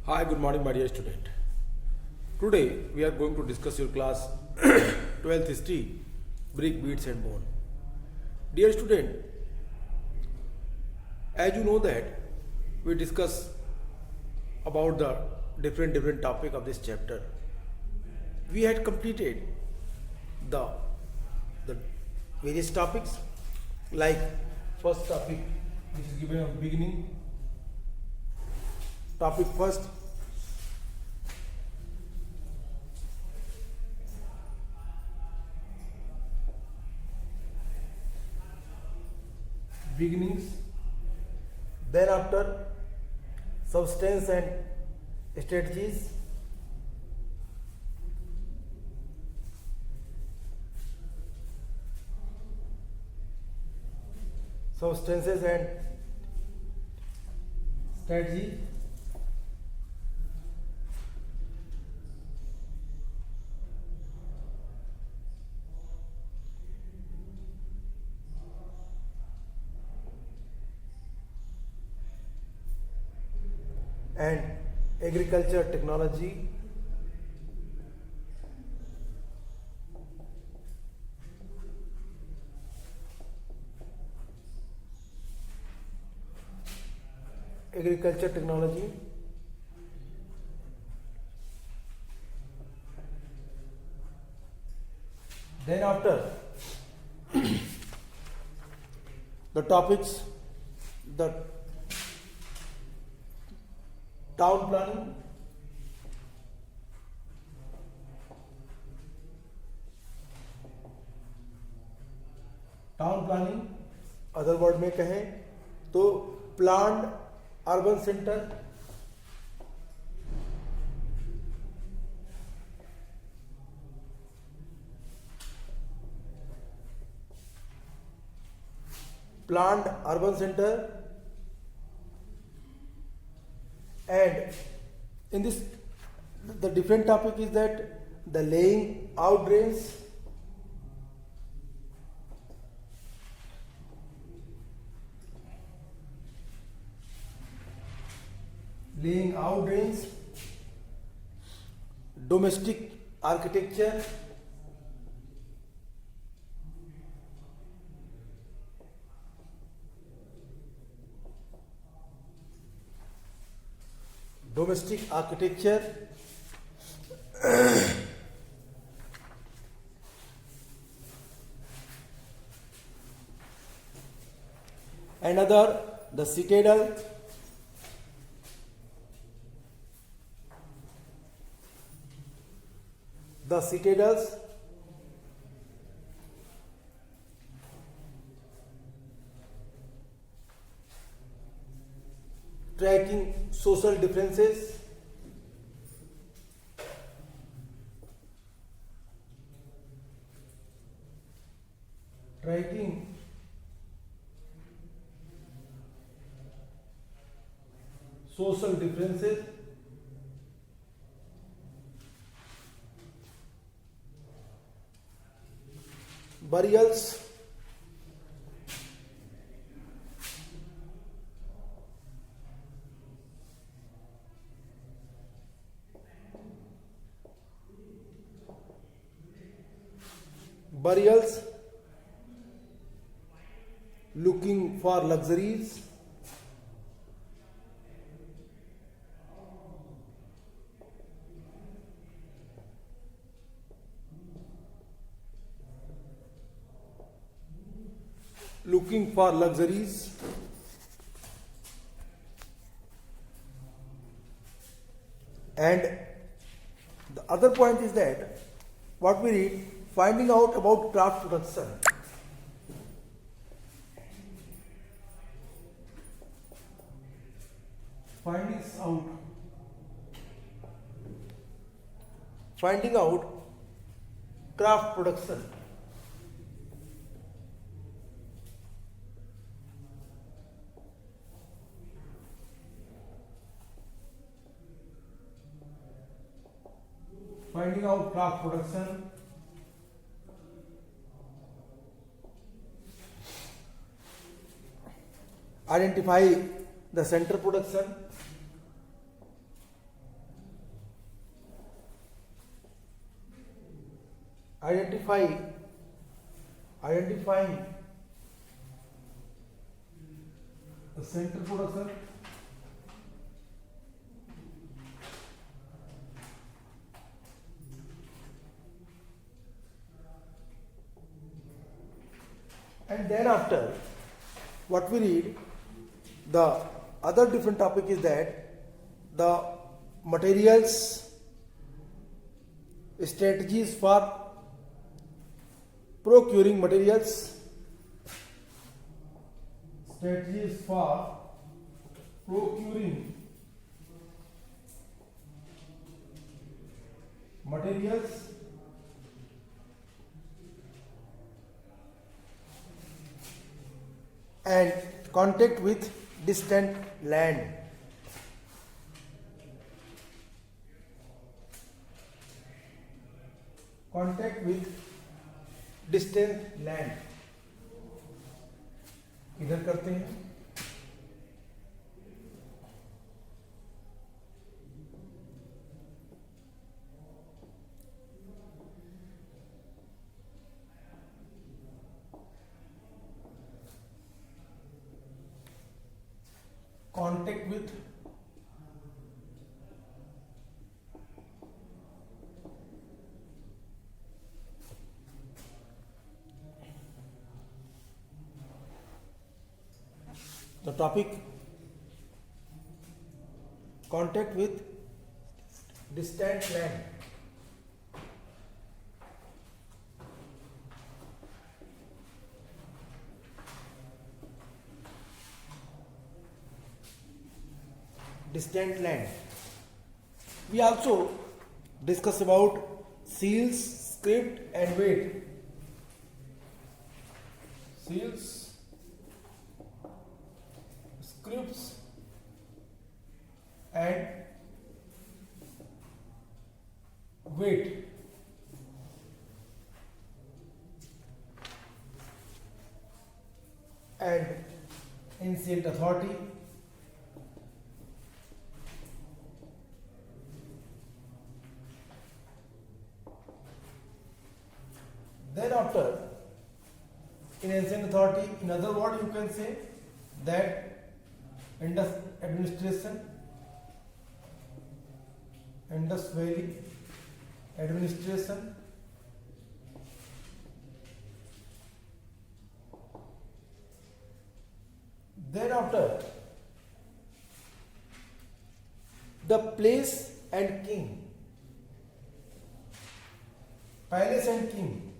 Hi, good morning, my dear student. Today we are going to discuss your class 12th history, brick, beads and bone. Dear student, as you know that we discuss about the different topic of this chapter. We had completed the the various topics like first topic which is given at beginning. Topic first, beginnings, then after substance and strategies, substances and strategy, and agriculture technology, agriculture technology, then after the topics, the town planning, other word में कहें तो planned urban centre, planned urban center, and in this the different topic is that the laying out drains, domestic architecture, another the citadel, the citadels, tracking social differences, burials, looking for luxuries, and the other point is that what we read, finding out about craft production, finding out craft production, identify the center production, identifying the central production and then after what we read, the other different topic is that the materials, strategies for procuring materials, strategies for procuring materials and contact with distant land. Contact with distant land. इधर करते हैं. Contact with the topic, contact with distant land. Distant land. We also discuss about seals, script and weight. Seals, scripts and weight. And ancient authority. Then after, in ancient authority, in other words, you can say that Indus administration, Indus Valley administration, then after, the place and king, palace and king.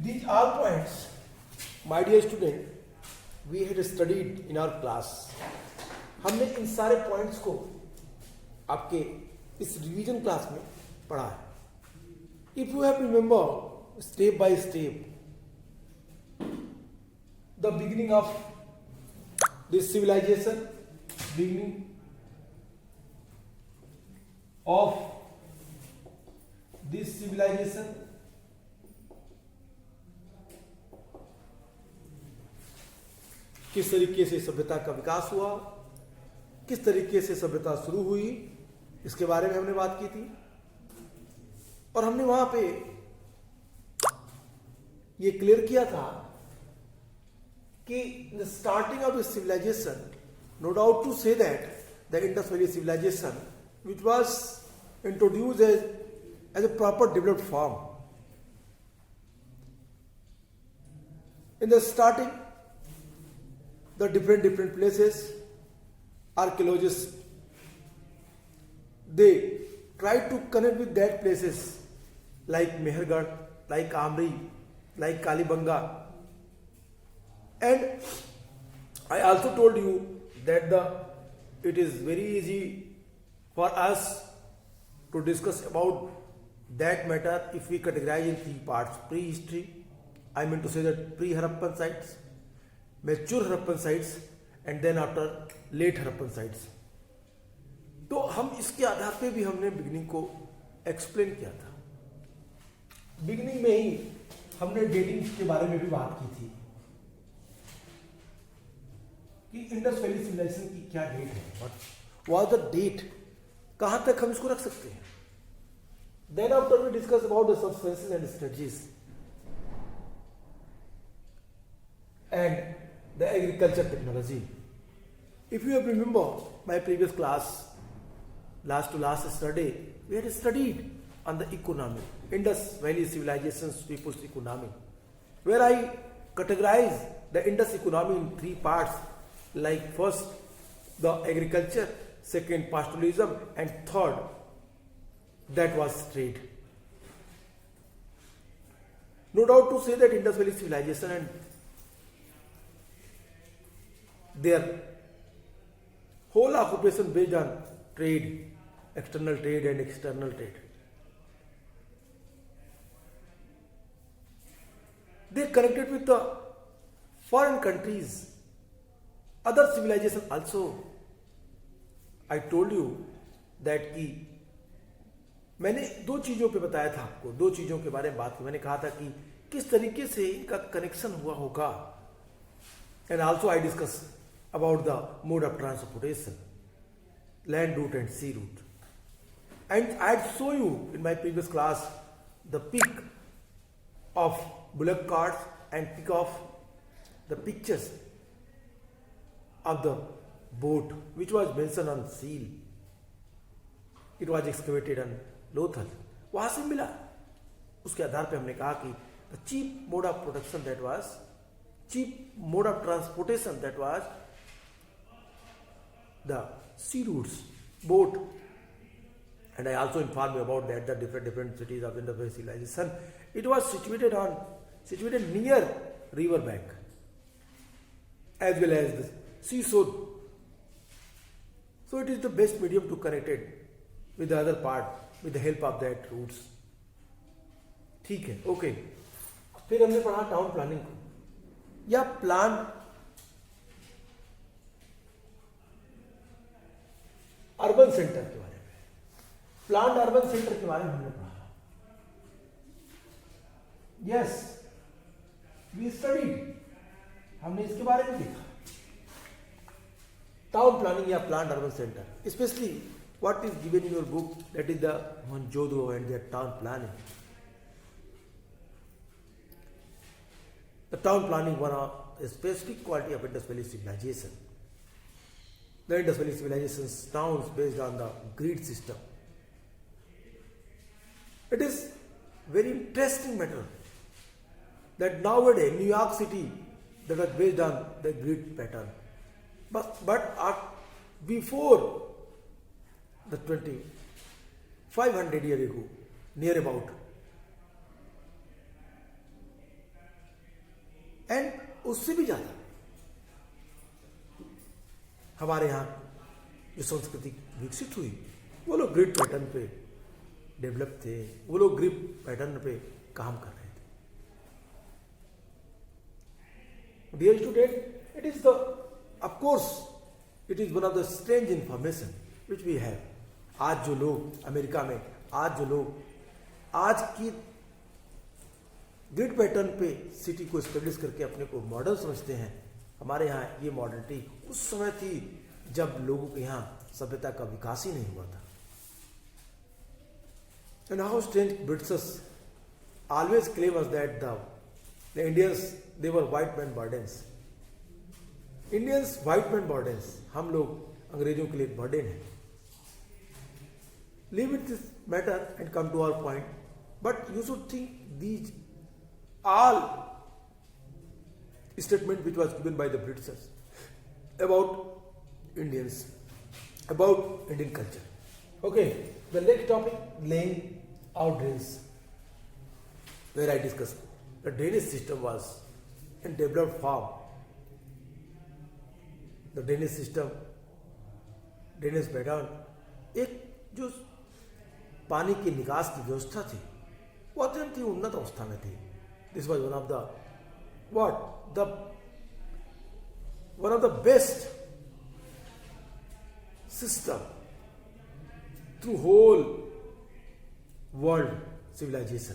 These are points, my dear student, we had studied in our class. हमने इन सारे points को आपके इस revision class में पढ़ा है. If you have remember step by step the beginning of this civilisation, beginning of this civilisation, किस तरीके से सभ्यता का विकास हुआ, किस तरीके से सभ्यता शुरू हुई, इसके बारे में हमने बात की थी. और हमने वहां पे ये क्लियर किया था कि the starting of this civilisation, no doubt to say that the Indus valley civilisation which was introduced as a proper developed form. In the starting, the different places, archaeologists, they try to connect with that places like Mehergarh, like Amri, like Kalibanga. And I also told you that it is very easy for us to discuss about that matter if we categorize in 3 parts. Prehistory, I mean to say that pre-Harappan sites, mature Harappan sites and then after late Harappan sites. तो हम इसके आधार पे भी हमने beginning को explain किया था. Beginning में ही हमने डेटिंग के बारे में भी बात की थी कि इंडस वैली सिविलाइजेशन की क्या डेट है, व्हाट वाज द डेट, कहां तक हम इसको रख सकते हैं. Then after we discuss about the substances and strategies and the agriculture technology. If you have remember my previous class, last to last study, we had studied on the economy, Indus Valley Civilization's people's economy, where I categorize the Indus economy in three parts, like first the agriculture, second pastoralism, and third that was trade. No doubt to say that Indus Valley Civilization and their whole occupation based on trade, external trade and external trade. They connected with the foreign countries, other civilization also. I told you that कि मैंने दो चीज़ों पे बताया था आपको, दो चीज़ों के बारे में बात की. मैंने कहा था कि किस तरीके से इनका कनेक्शन हुआ होगा, and also I discussed about the mode of transportation, land route and sea route. And I had shown you in my previous class the pic of bullock carts and pic of the pictures of the boat which was mentioned on seal. It was excavated on Lothal. वहाँ से मिला. उसके आधार पे हमने कहा कि the cheap mode of production that was, cheap mode of transportation that was the sea routes, boat. And I also informed you about that, the different cities of Indus Valley civilization. It was situated near river bank as well as the seashore. So it is the best medium to connect it with the other part with the help of that routes. ठीक है, okay. फिर हमने पढ़ा town planning को, या plan urban centre के बारे में, प्लान अर्बन सेंटर के बारे में हमने पढ़ा. यस, वी स्टडीड, हमने इसके बारे में देखा. टाउन प्लानिंग या plan urban centre, specially what is given in your book, that is the Mohenjodaro and their town planning. The town planning one of a specific quality of Indus Valley civilization. The Indus Valley civilization's towns based on the grid system. It is very interesting matter that nowadays New York City that was based on the grid pattern, but before the 2500 years ago, near about, and उससे भी ज़्यादा हमारे यहाँ जो संस्कृति विकसित हुई, वो लोग ग्रिड पैटर्न पे डेवलप थे, वो लोग ग्रिड पैटर्न पे काम कर रहे थे. Dear student, it is the, of course it is one of the strange information which we have. आज जो लोग अमेरिका में, आज जो लोग आज की ग्रिड पैटर्न पे सिटी को स्टेब्लिश करके अपने को मॉडर्न समझते हैं, हमारे यहाँ ये मॉडर्निटी उस समय थी जब लोगों के यहाँ सभ्यता का विकास ही नहीं हुआ था. And how strange Britishers always claim us that the Indians, they were white man burdens. Indians white man burdens. हम लोग अंग्रेजों के लिए बर्डन हैं. Leave it this matter and come to our point. But you should think these all statement which was given by the Britishers about Indians, about Indian culture. Okay, the next topic, laying out drains, where I discussed the drainage system was in developed form. The drainage system, drainage pattern, एक जो पानी की निकास की व्यवस्था थी वो अत्यंत ही उन्नत अवस्था में थी. This was one of the best system through whole world civilisation.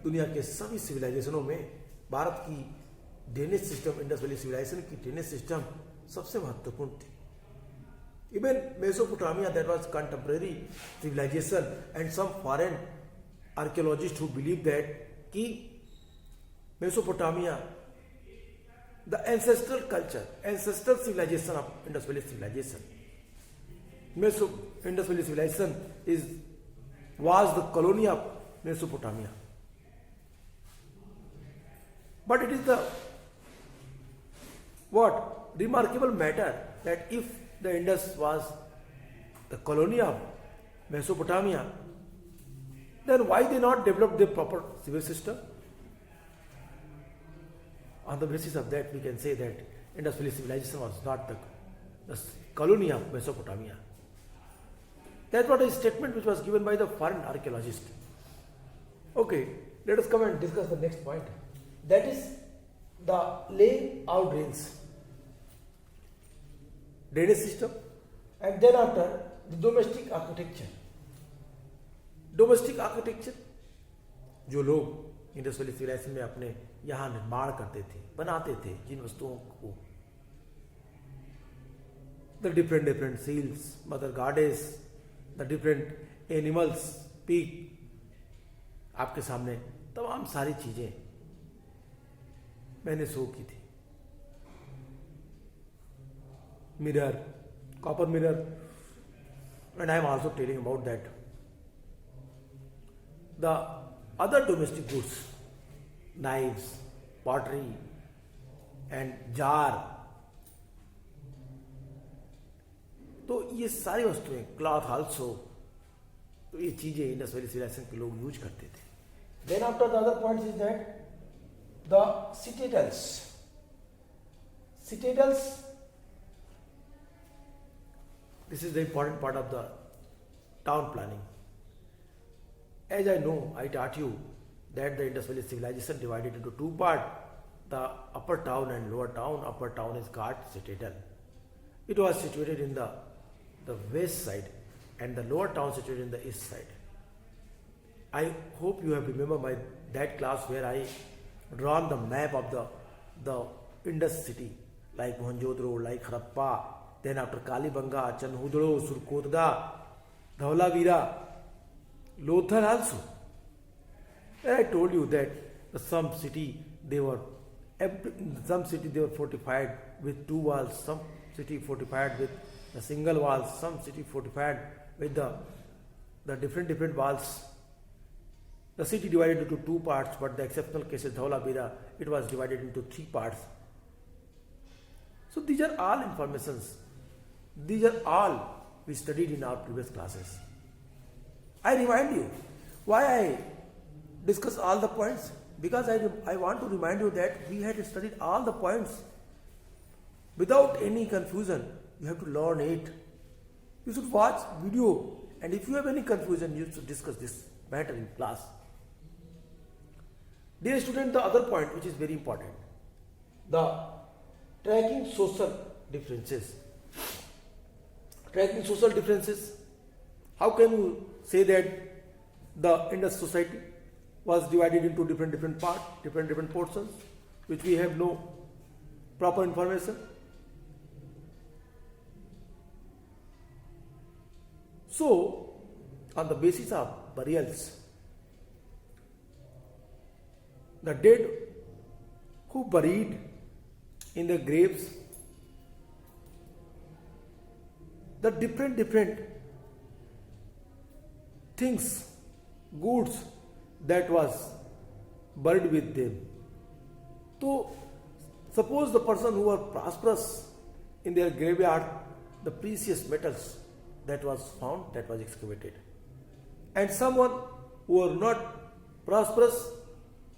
दुनिया के सभी सिविलाइजेशनों में भारत की drainage system, Indus valley civilisation की ड्रेनेज सिस्टम सबसे महत्वपूर्ण थी. Even Mesopotamia, that was contemporary civilization, and some foreign archaeologists who believe that कि Mesopotamia, the ancestral culture, ancestral civilization of Indus Valley civilization, Indus Valley civilization was the colony of Mesopotamia. But it is the remarkable matter that if the Indus was the colony of Mesopotamia, then why they not develop the proper civil system? On the basis of that, we can say that Indus Valley civilization was not the colony of Mesopotamia. That was a statement which was given by the foreign archaeologist. Okay, let us come and discuss the next point. That is the laying out drainage system, and then after the domestic architecture. Domestic architecture जो लोग Indus valley civilisation में अपने यहाँ निर्माण करते थे, बनाते थे, जिन वस्तुओं को, the different seals, mother goddess, the different animals, peak, आपके सामने तमाम सारी चीजें मैंने शो की थी. Mirror, copper mirror, and I am also telling about that. The other domestic goods, knives, pottery, and jar, तो ये सारी वस्तुएं, क्लॉथ आल्सो, तो ये चीजें इंडस वैली सिविलाइजेशन के लोग यूज करते थे. Then after the other point is that the citadels, this is the important part of the town planning. As I know, I taught you that the Indus Valley civilization divided into two parts, the upper town and lower town. Upper town is called citadel. It was situated in the west side, and the lower town situated in the east side. I hope you have remembered that class where I drawn the map of the Indus city, like Mohenjo-daro, like Harappa, then after Kalibanga, Chanhudro, Surkotda, Dhaulavira, Lothal also. And I told you that some city they were fortified with two walls, some city fortified with a single wall, some city fortified with the different walls. The city divided into two parts, but the exceptional case is Dhaulavira, it was divided into three parts. So these are all informations. These are all we studied in our previous classes. I remind you why I discuss all the points, because I want to remind you that we had studied all the points without any confusion. You have to learn it. You should watch video, and if you have any confusion, you should discuss this matter in class. Dear student, the other point which is very important, the tracking social differences. Tracking social differences. How can you say that the Indus society was divided into different parts, different portions, which we have no proper information? So, on the basis of burials, the dead who buried in the graves, the different things, goods that was buried with them. So, suppose the person who were prosperous in their graveyard, the precious metals that was found, that was excavated. And someone who were not prosperous,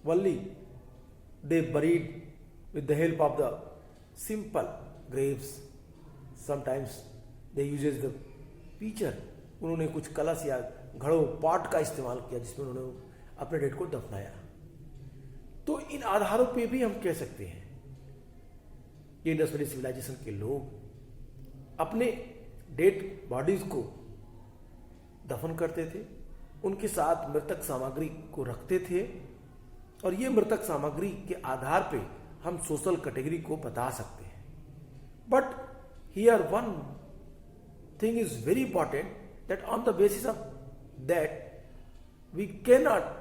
only they buried with the help of the simple graves. Sometimes they uses the pitcher. उन्होंने कुछ कलश या घड़ों, pot का इस्तेमाल किया जिसमें उन्होंने अपने डेड को दफनाया. तो इन आधारों पे भी हम कह सकते हैं कि इंडस वैली सिविलाइजेशन के लोग अपने डेड बॉडीज को दफन करते थे, उनके साथ मृतक सामग्री को रखते थे, और ये मृतक सामग्री के आधार पे हम सोशल कैटेगरी को बता सकते हैं. But here one thing is very important, that on the basis of that we can not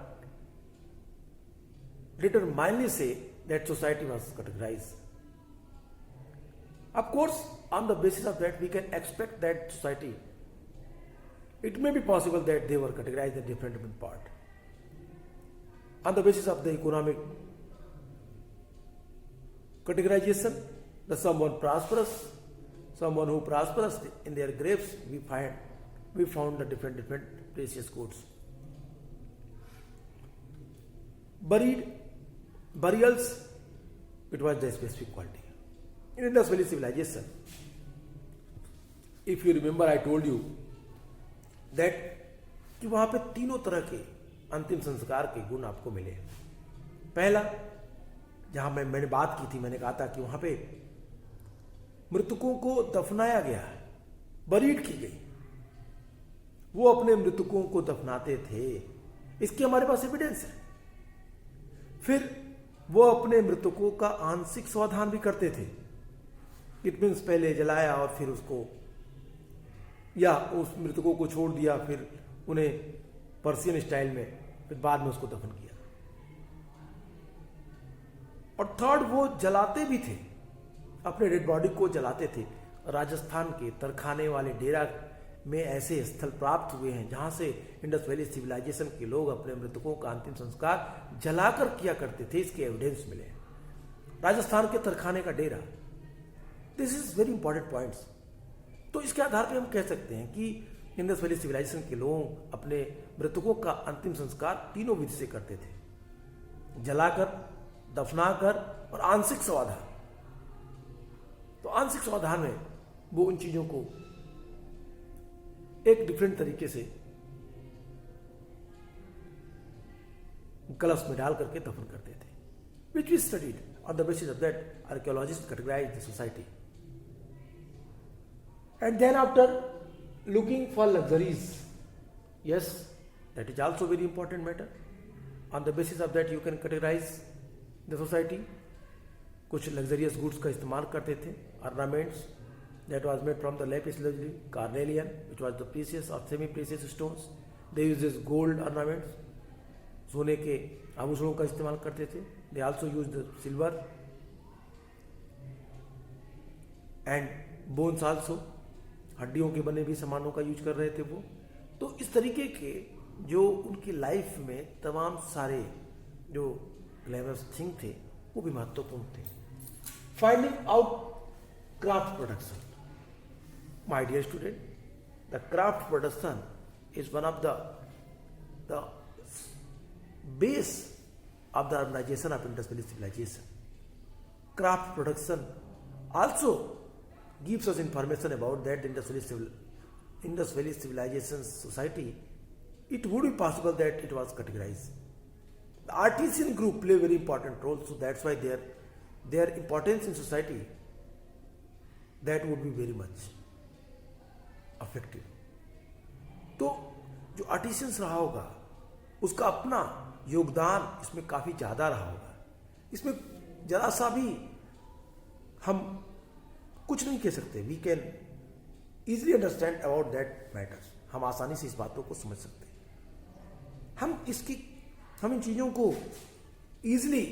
determinedly say that society was categorized. Of course, on the basis of that, we can expect that society, it may be possible that they were categorized in different part. On the basis of the economic categorization, the someone prosperous, someone who prosperous in their graves, we found the different precious goods. Burials, it was the specific quality. In Indus Valley civilization, if you remember, I told you that कि वहां पे तीनों तरह के अंतिम संस्कार के गुण आपको मिले. पहला, जहां मैंने बात की थी, मैंने कहा था कि वहां पे मृतकों को दफनाया गया, बरीड की गई, वो अपने मृतकों को दफनाते थे, इसकी हमारे पास एविडेंस है. फिर वो अपने मृतकों का आंशिक स्वाधान भी करते थे. इट मीन्स पहले जलाया और फिर उसको, या उस मृतकों को छोड़ दिया, फिर उन्हें पर्शियन स्टाइल में, फिर बाद में उसको दफन किया. और थर्ड, वो जलाते भी थे, अपने डेड बॉडी को जलाते थे. राजस्थान के तरखाने वाले डेरा में ऐसे स्थल प्राप्त हुए हैं जहां से इंडस वैली सिविलाइजेशन के लोग अपने मृतकों का अंतिम संस्कार जलाकर किया करते थे. इसके एविडेंस मिले. राजस्थान के तरखाने का डेरा, this is very important points. तो इसके आधार पर हम कह सकते हैं कि इंडस वैली सिविलाइजेशन के लोग अपने मृतकों का अंतिम संस्कार तीनों विधि से करते थे, जलाकर, दफनाकर और आंशिक स्वाधान. तो आंशिक स्वाधान में वो उन चीजों को एक डिफरेंट तरीके से कलश में डाल करके दफन करते थे, which we studied. On the basis of that archaeologist categorise the society. And then after looking for luxuries, yes, that is also very important matter. On the basis of that you can categorise the society. कुछ luxurious goods का इस्तेमाल करते थे, ornaments that was made from the lapis lazuli, carnelian, which was the precious or semi-precious stones. They used this gold ornaments, सोने के आभूषणों का इस्तेमाल करते थे. They also used the silver and bones also, हड्डियों के बने भी सामानों का यूज कर रहे थे वो. तो इस तरीके के जो उनकी लाइफ में तमाम सारे जो ग्लैमरस थिंग थे वो भी महत्वपूर्ण थे. Finding out craft production. My dear student, the craft production is one of the base of the organization of Indus Valley civilization. Craft production also gives us information about that Indus Valley civilization society. It would be possible that it was categorized. The artisan group play a very important role, so that's why their importance in society, that would be very much affective. तो जो artisans रहा होगा उसका अपना योगदान इसमें काफी ज्यादा रहा होगा. इसमें जरा सा भी हम कुछ नहीं कह सकते. We can easily understand about that matters. हम आसानी से इस बातों को समझ सकते हैं. हम इन चीजों को इजिली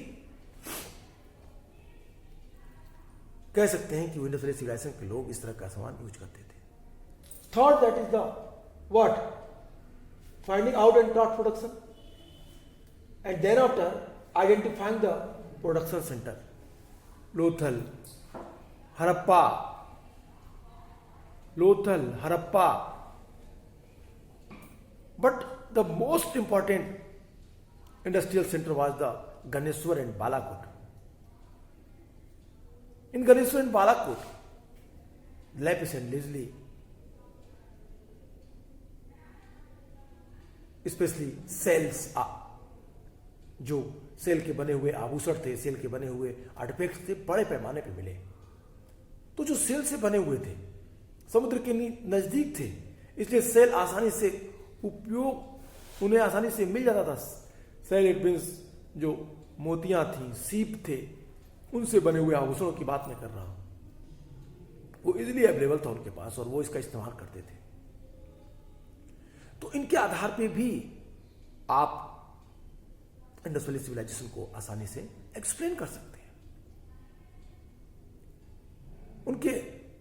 कह सकते हैं कि इंडस वैली सिविलाइजेशन के लोग इस तरह का सामान यूज करते थे. Third, that is the what? Finding out and craft production. And then after identifying the production center. Lothal, Harappa. But the most important industrial center was the Ganeshwar and Balakot. In Ganeshwar and Balakot, lapis and lazuli, specially shells, जो shell के बने हुए आभूषण थे, cell के बने हुए artefacts थे, बड़े पैमाने पे मिले. तो जो सेल से बने हुए थे समुद्र के नजदीक थे, इसलिए सेल आसानी से उपयोग उन्हें आसानी से मिल जाता था. सेल इट मीन्स जो मोतियां थी, सीप थे, उनसे बने हुए आभूषणों की बात मैं कर रहा हूं। वो इजीली अवेलेबल था उनके पास और वो इसका इस्तेमाल करते थे। तो इनके आधार पे भी आप इंडस वैली सिविलाइजेशन को आसानी से एक्सप्लेन कर सकते हैं, उनके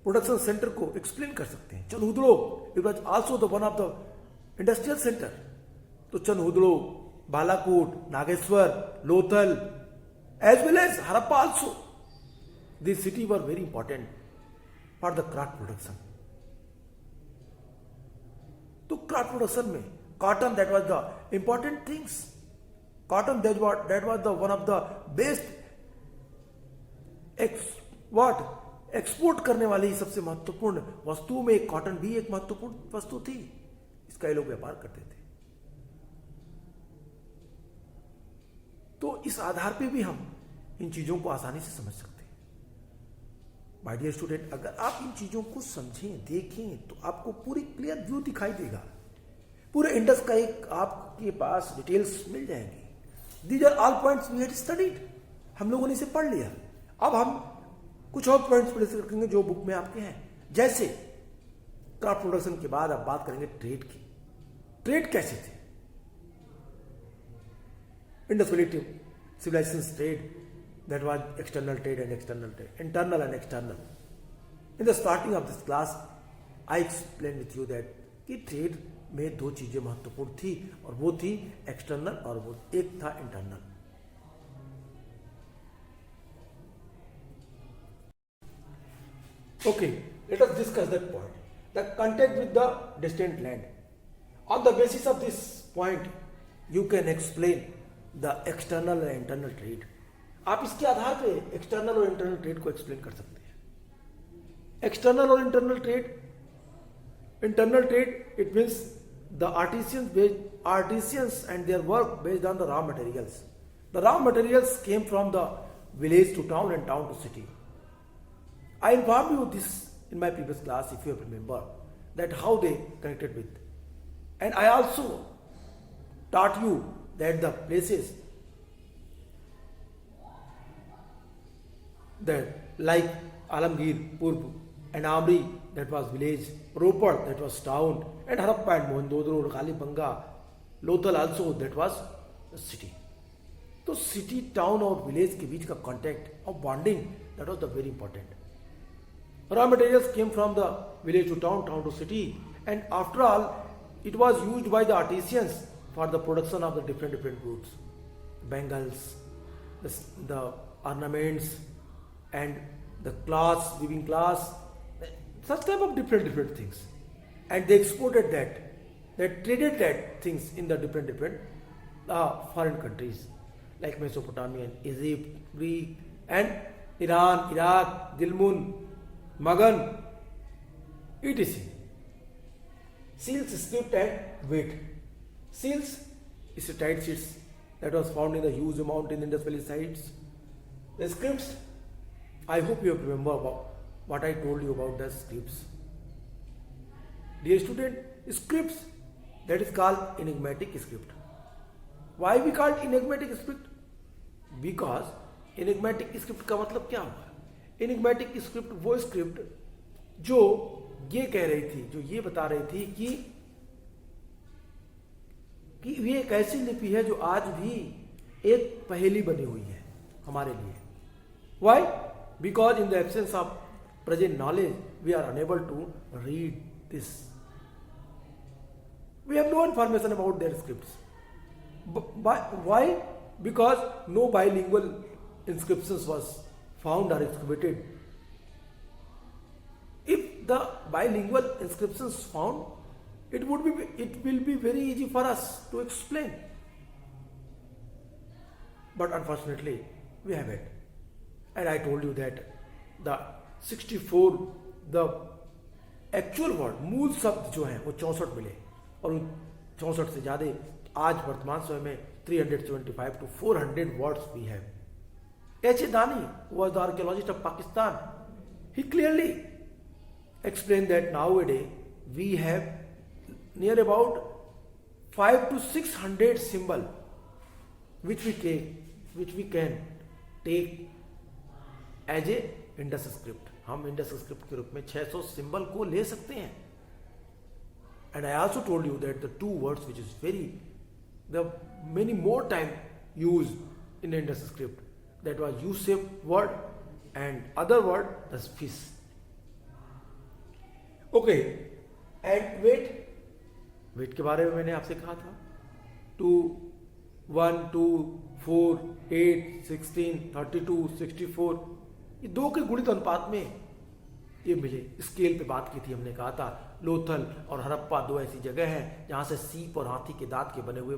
प्रोडक्शन सेंटर को एक्सप्लेन कर सकते हैं। Chanhudaro it was also the one of the industrial centre. तो Chanhudaro, Balakot, Nageshwar, Lothal, as well as Harappa also. These cities were very important for the craft production. तो क्राफ्ट प्रोडक्शन में cotton that was the important things, cotton that was the one of the best export करने वाली सबसे महत्वपूर्ण वस्तुओं में cotton भी एक महत्वपूर्ण वस्तु थी। इसका ये लोग व्यापार करते थे। तो इस आधार पे भी हम इन चीजों को आसानी से समझ सकते हैं। माय डियर स्टूडेंट, अगर आप इन चीजों को समझें, देखें, तो आपको पूरी क्लियर व्यू दिखाई देगा। पूरे इंडस का एक आपके पास डिटेल्स मिल जाएंगी। These are all points we had studied, हम लोगों ने इसे पढ़ लिया। अब हम कुछ और पॉइंट्स पर डिस्कस करेंगे जो बुक में आपके हैं। जैसे क्राफ्ट प्रोडक्शन के बाद आप बात करेंगे ट्रेड की। ट्रेड कैसे थे? Indus valley civilization trade, that was external trade and external trade, internal and external. In the starting of this class, I explained with you that कि ट्रेड में दो चीजें महत्वपूर्ण थी और वो थी एक्सटर्नल और वो एक था internal. Okay, let us discuss that point. The contact with the distant land. On the basis of this point, you can explain the external and internal trade. आप इसके आधार पे एक्सटर्नल और इंटरनल ट्रेड को explain कर सकते हैं। External और internal trade, internal trade it means the artisans and their work based on the raw materials. The raw materials came from the village to town and town to city. I informed you this in my previous class, if you remember, that how they connected with. And I also taught you that the places that like Alamgir, Purb and Amri, that was village, Ropar, that was town, and Harappa and Mohendodro, Kalibanga, Lothal also, that was the city. तो city, town और village के बीच का contact और bonding, that was the very important. Raw materials came from the village to town, town to city, and after all, it was used by the artisans for the production of the different goods, bangles, the ornaments, and the cloths, weaving cloths, such type of different things, and they exported that, they traded that things in the different foreign countries like Mesopotamia, Egypt, Greek, and Iran, Iraq, Dilmun, Magan, etc. Seals, script, and weight. Seals is a tight sheets that was found in the huge amount in Indus Valley sites. The scripts, I hope you remember about what I told you about the scripts. Dear student, scripts, that is called enigmatic script. Why we called enigmatic script? Because enigmatic script का मतलब क्या हुआ? enigmatic script वो script जो ये कह रही थी, जो ये बता रही थी कि ये एक ऐसी लिपि है जो आज भी एक पहेली बनी हुई है हमारे लिए. Why? Because in the absence of present knowledge, we are unable to read this. We have no information about their scripts. Why? Because no bilingual inscriptions was found or excavated. If the bilingual inscriptions found, it will be very easy for us to explain. But unfortunately, we have it. And I told you that the 64, the actual word, मूल शब्द जो हैं वो 64 मिले और उन 64 से ज़्यादा आज वर्तमान समय में 375 to 400 words we have. H. Dani was the archaeologist of Pakistan. He clearly explained that nowadays we have near about 500 to 600 symbols which we can take as a Indus script, हम इंडस स्क्रिप्ट के रूप में 600 सिंबल को ले सकते हैं. And I also told you that the 2 words which is very the many more time used in Indus script, that was U-shaped word and other word the fish. Okay, and weight के बारे में मैंने आपसे कहा था 2, 1, 2, 4, 8, 16, 32, 64, ये 2 के गुणित अनुपात में ये मिले. स्केल पे बात की थी, हमने कहा था लोथल और हड़प्पा 2 ऐसी जगह हैं जहां से सीप और हाथी के दांत के बने हुए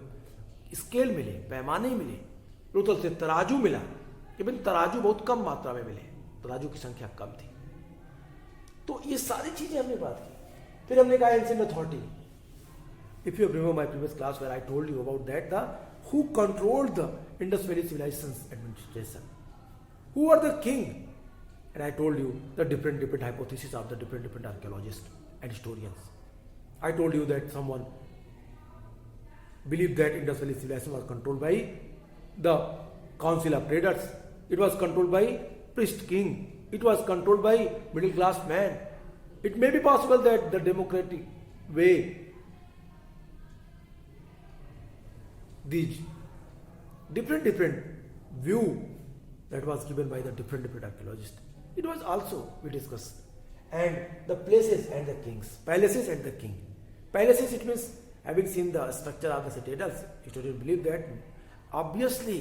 स्केल मिले, पैमाने मिले. लोथल से तराजू मिला, लेकिन तराजू बहुत कम मात्रा में मिले, तराजू की संख्या कम थी. तो ये सारी चीजें हमने बात की. फिर हमने कहा ancient authority. If you remember my previous class where I told you about that the who controlled the Indus valley civilisations administration, who are the king. And I told you the different hypotheses of the different archaeologists and historians. I told you that someone believed that Indus Valley civilization was controlled by the council of traders. It was controlled by priest king. It was controlled by middle class man. It may be possible that the democratic way, these different view that was given by the different archaeologists. It was also we discussed. And the places and the kings, palaces and the king. Palaces, it means having seen the structure of the citadels, historians believe that obviously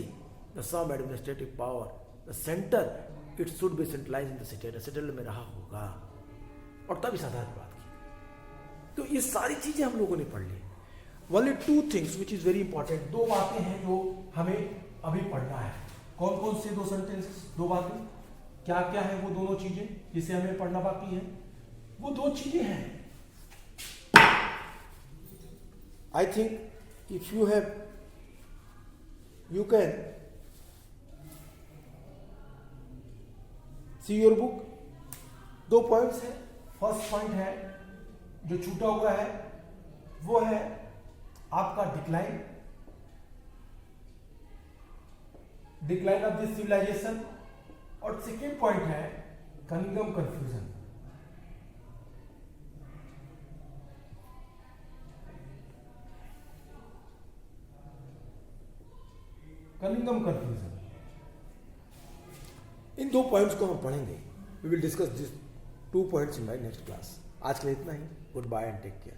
the some administrative power, the center, it should be centralized in the citadel. Citadel में रहा होगा, और तभी साधारण बात की. तो ये सारी चीजें हम लोगों ने पढ़ ली. Only 2 things which is very important. 2 बातें हैं जो हमें अभी पढ़ना है. कौन कौन से 2 सेंटेंसेस, 2 बातें, क्या क्या है वो दोनों चीजें जिसे हमें पढ़ना बाकी है? वो 2 चीजें हैं. I think if you have, you can see your book. 2 points है. फर्स्ट पॉइंट है जो छूटा हुआ है वो है आपका डिक्लाइन ऑफ दिस सिविलाइजेशन, और सेकेंड पॉइंट है कनिंघम कंफ्यूजन. कनिंघम कंफ्यूजन, इन 2 पॉइंट्स को हम पढ़ेंगे. We will discuss this 2 points in my next class. आज के लिए इतना ही. Goodbye and take care.